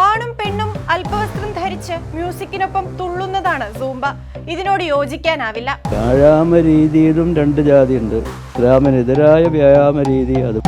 ആണും പെണ്ണും അല്പവസ്ത്രം ധരിച്ച് മ്യൂസിക്കിനൊപ്പം തുള്ളുന്നതാണ് സൂംബ. ഇതിനോട് യോജിക്കാനാവില്ല. വ്യായാമ രീതിയിലും രണ്ട് ജാതിയുണ്ട്. ഇസ്ലാമിനെതിരായ വ്യായാമ രീതി. അത്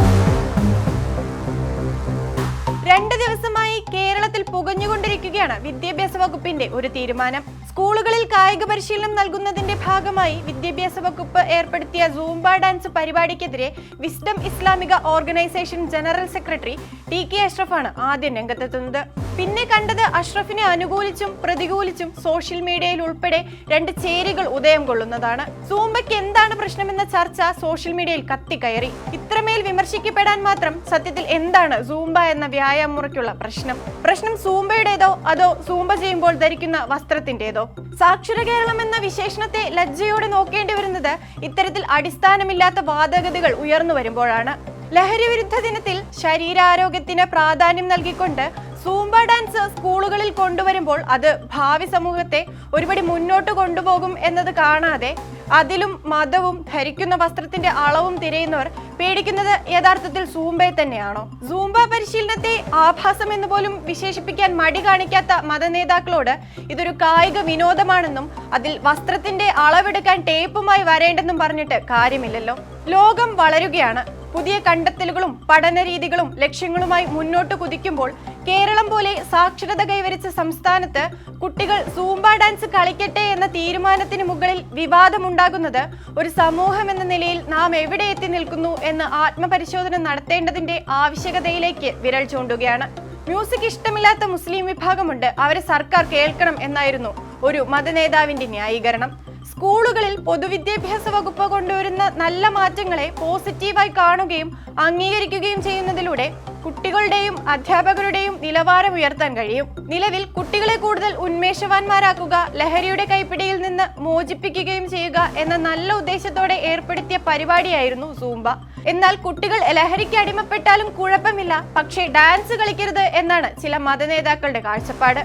2 ദിവസമായി കേരളത്തിൽ പുകഞ്ഞുകൊണ്ടിരിക്കുകയാണ് വിദ്യാഭ്യാസ വകുപ്പിന്റെ ഒരു തീരുമാനം. സ്കൂളുകളിൽ കായിക പരിശീലനം നൽകുന്നതിന്റെ ഭാഗമായി വിദ്യാഭ്യാസ വകുപ്പ് ഏർപ്പെടുത്തിയ സൂംബ ഡാൻസ് പരിപാടിക്കെതിരെ വിസ്ഡം ഇസ്ലാമിക ഓർഗനൈസേഷൻ ജനറൽ സെക്രട്ടറി TK അഷ്റഫാണ് ആദ്യം രംഗത്തെത്തുന്നത്. പിന്നെ കണ്ടത് അഷ്റഫിനെ അനുകൂലിച്ചും പ്രതികൂലിച്ചും സോഷ്യൽ മീഡിയയിൽ ഉൾപ്പെടെ 2 ചേരികൾ ഉദയം കൊള്ളുന്നതാണ്. സൂംബയ്ക്ക് എന്താണ് പ്രശ്നമെന്ന ചർച്ച സോഷ്യൽ മീഡിയയിൽ കത്തിക്കയറി. ഇത്രമേൽ വിമർശിക്കപ്പെടാൻ മാത്രം സത്യത്തിൽ എന്താണ് സൂംബ എന്ന വ്യായാമ മുറയ്ക്കുള്ള പ്രശ്നം സൂംബയുടേതോ അതോ സൂംബ ചെയ്യുമ്പോൾ ധരിക്കുന്ന വസ്ത്രത്തിന്റേതോ? സാക്ഷര കേരളം എന്ന വിശേഷണത്തെ ലജ്ജയോടെ നോക്കേണ്ടി വരുന്നത് ഇത്തരത്തിൽ അടിസ്ഥാനമില്ലാത്ത വാദഗതികൾ ഉയർന്നു വരുമ്പോഴാണ്. ലഹരി വിരുദ്ധ ദിനത്തിൽ ശരീരാരോഗ്യത്തിന് പ്രാധാന്യം നൽകിക്കൊണ്ട് സൂംബ ഡാൻസ് സ്കൂളുകളിൽ കൊണ്ടുവരുമ്പോൾ അത് ഭാവി സമൂഹത്തെ ഒരുപടി മുന്നോട്ട് കൊണ്ടുപോകും എന്നത് കാണാതെ അതിലും മതവും ധരിക്കുന്ന വസ്ത്രത്തിന്റെ അളവും തിരയുന്നവർ പേടിക്കുന്നത് യഥാർത്ഥത്തിൽ സൂംബയെ തന്നെയാണോ? സൂംബ പരിശീലനത്തെ ആഭാസം എന്ന് പോലും വിശേഷിപ്പിക്കാൻ മടി കാണിക്കാത്ത മതനേതാക്കളോട് ഇതൊരു കായിക വിനോദമാണെന്നും അതിൽ വസ്ത്രത്തിന്റെ അളവെടുക്കാൻ ടേപ്പുമായി വരേണ്ടെന്നും പറഞ്ഞിട്ട് കാര്യമില്ലല്ലോ. ലോകം വളരുകയാണ്. പുതിയ കണ്ടെത്തലുകളും പഠന രീതികളും ലക്ഷ്യങ്ങളുമായി മുന്നോട്ട് കുതിക്കുമ്പോൾ കേരളം പോലെ സാക്ഷരത കൈവരിച്ച സംസ്ഥാനത്ത് കുട്ടികൾ സൂംബ ഡാൻസ് കളിക്കട്ടെ എന്ന തീരുമാനത്തിന് മുകളിൽ വിവാദമുണ്ടാകുന്നത് ഒരു സമൂഹം എന്ന നിലയിൽ നാം എവിടെ എത്തി നിൽക്കുന്നു എന്ന് ആത്മപരിശോധന നടത്തേണ്ടതിന്റെ ആവശ്യകതയിലേക്ക് വിരൽ ചൂണ്ടുകയാണ്. മ്യൂസിക് ഇഷ്ടമില്ലാത്ത മുസ്ലിം വിഭാഗമുണ്ട്, അവരെ സർക്കാർ കേൾക്കണം എന്നായിരുന്നു ഒരു മതനേതാവിന്റെ ന്യായീകരണം. സ്കൂളുകളിൽ പൊതുവിദ്യാഭ്യാസ വകുപ്പ് കൊണ്ടുവരുന്ന നല്ല മാറ്റങ്ങളെ പോസിറ്റീവായി കാണുകയും അംഗീകരിക്കുകയും ചെയ്യുന്നതിലൂടെ കുട്ടികളുടെയും അധ്യാപകരുടെയും നിലവാരം ഉയർത്താൻ കഴിയും. നിലവിൽ കുട്ടികളെ കൂടുതൽ ഉന്മേഷവാന്മാരാക്കുക, ലഹരിയുടെ കൈപ്പിടിയിൽ നിന്ന് മോചിപ്പിക്കുകയും ചെയ്യുക എന്ന നല്ല ഉദ്ദേശത്തോടെ ഏർപ്പെടുത്തിയ പരിപാടിയായിരുന്നു സൂംബ. എന്നാൽ കുട്ടികൾ ലഹരിക്ക് അടിമപ്പെട്ടാലും കുഴപ്പമില്ല, പക്ഷേ ഡാൻസ് കളിക്കരുത് എന്നാണ് ചില മതനേതാക്കളുടെ കാഴ്ചപ്പാട്.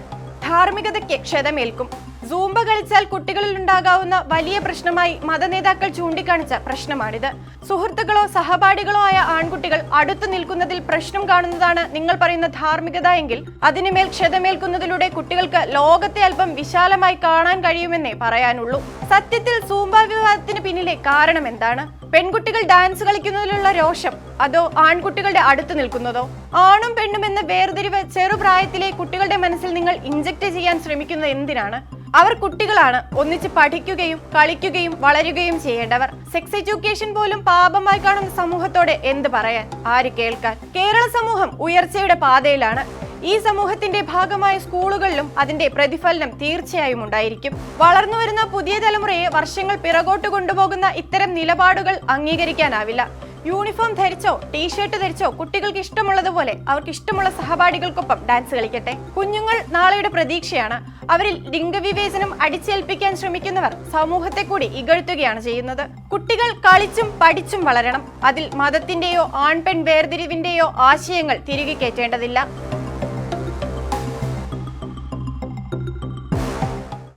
ധാർമ്മികതയ്ക്ക് ക്ഷതമേൽക്കും. സൂംബ കളിച്ചാൽ കുട്ടികളിൽ ഉണ്ടാകാവുന്ന വലിയ പ്രശ്നമായി മതനേതാക്കൾ ചൂണ്ടിക്കാണിച്ച പ്രശ്നമാണിത്. സുഹൃത്തുക്കളോ സഹപാഠികളോ ആയ ആൺകുട്ടികൾ അടുത്തു നിൽക്കുന്നതിൽ പ്രശ്നം കാണുന്നതാണ് നിങ്ങൾ പറയുന്ന ധാർമ്മികത എങ്കിൽ അതിനുമേൽ ക്ഷതമേൽക്കുന്നതിലൂടെ കുട്ടികൾക്ക് ലോകത്തെ അല്പം വിശാലമായി കാണാൻ കഴിയുമെന്നേ പറയാനുള്ളൂ. സത്യത്തിൽ സൂംബ വിവാദത്തിന് പിന്നിലെ കാരണം എന്താണ്? പെൺകുട്ടികൾ ഡാൻസ് കളിക്കുന്നതിലുള്ള രോഷം, അതോ ആൺകുട്ടികളുടെ അടുത്ത് നിൽക്കുന്നതോ? ആണും പെണ്ണും എന്ന വേർതിരിവ് ചെറുപ്രായത്തിലെ കുട്ടികളുടെ മനസ്സിൽ നിങ്ങൾ ഇൻജക്ട് ചെയ്യാൻ ശ്രമിക്കുന്നത് എന്തിനാണ്? അവർ കുട്ടികളാണ്, ഒന്നിച്ച് പഠിക്കുകയും കളിക്കുകയും വളരുകയും ചെയ്യേണ്ടവർ. സെക്സ് എഡ്യൂക്കേഷൻ പോലും പാപമായി കാണുന്ന സമൂഹത്തോടെ എന്ത് പറയാൻ, ആര് കേൾക്കാൻ? കേരള സമൂഹം ഉയർച്ചയുടെ പാതയിലാണ്. ഈ സമൂഹത്തിന്റെ ഭാഗമായ സ്കൂളുകളിലും അതിന്റെ പ്രതിഫലനം തീർച്ചയായും ഉണ്ടായിരിക്കും. വളർന്നു വരുന്ന പുതിയ തലമുറയെ വർഷങ്ങൾ പിറകോട്ട് കൊണ്ടുപോകുന്ന ഇത്തരം നിലപാടുകൾ അംഗീകരിക്കാനാവില്ല. യൂണിഫോം ധരിച്ചോ ടീഷർട്ട് ധരിച്ചോ കുട്ടികൾക്ക് ഇഷ്ടമുള്ളതുപോലെ അവർക്ക് ഇഷ്ടമുള്ള സഹപാഠികൾക്കൊപ്പം ഡാൻസ് കളിക്കട്ടെ. കുഞ്ഞുങ്ങൾ നാളെയുടെ പ്രതീക്ഷയാണ്. അവരിൽ ലിംഗവിവേചനം അടിച്ചേൽപ്പിക്കാൻ ശ്രമിക്കുന്നവർ സമൂഹത്തെ കൂടി ഇകഴ്ത്തുകയാണ് ചെയ്യുന്നത്. കുട്ടികൾ കളിച്ചും പഠിച്ചും വളരണം. അതിൽ മതത്തിന്റെയോ ആൺപെൺ വേർതിരിവിന്റെയോ ആശയങ്ങൾ തിരികെ കയറ്റേണ്ടതില്ല.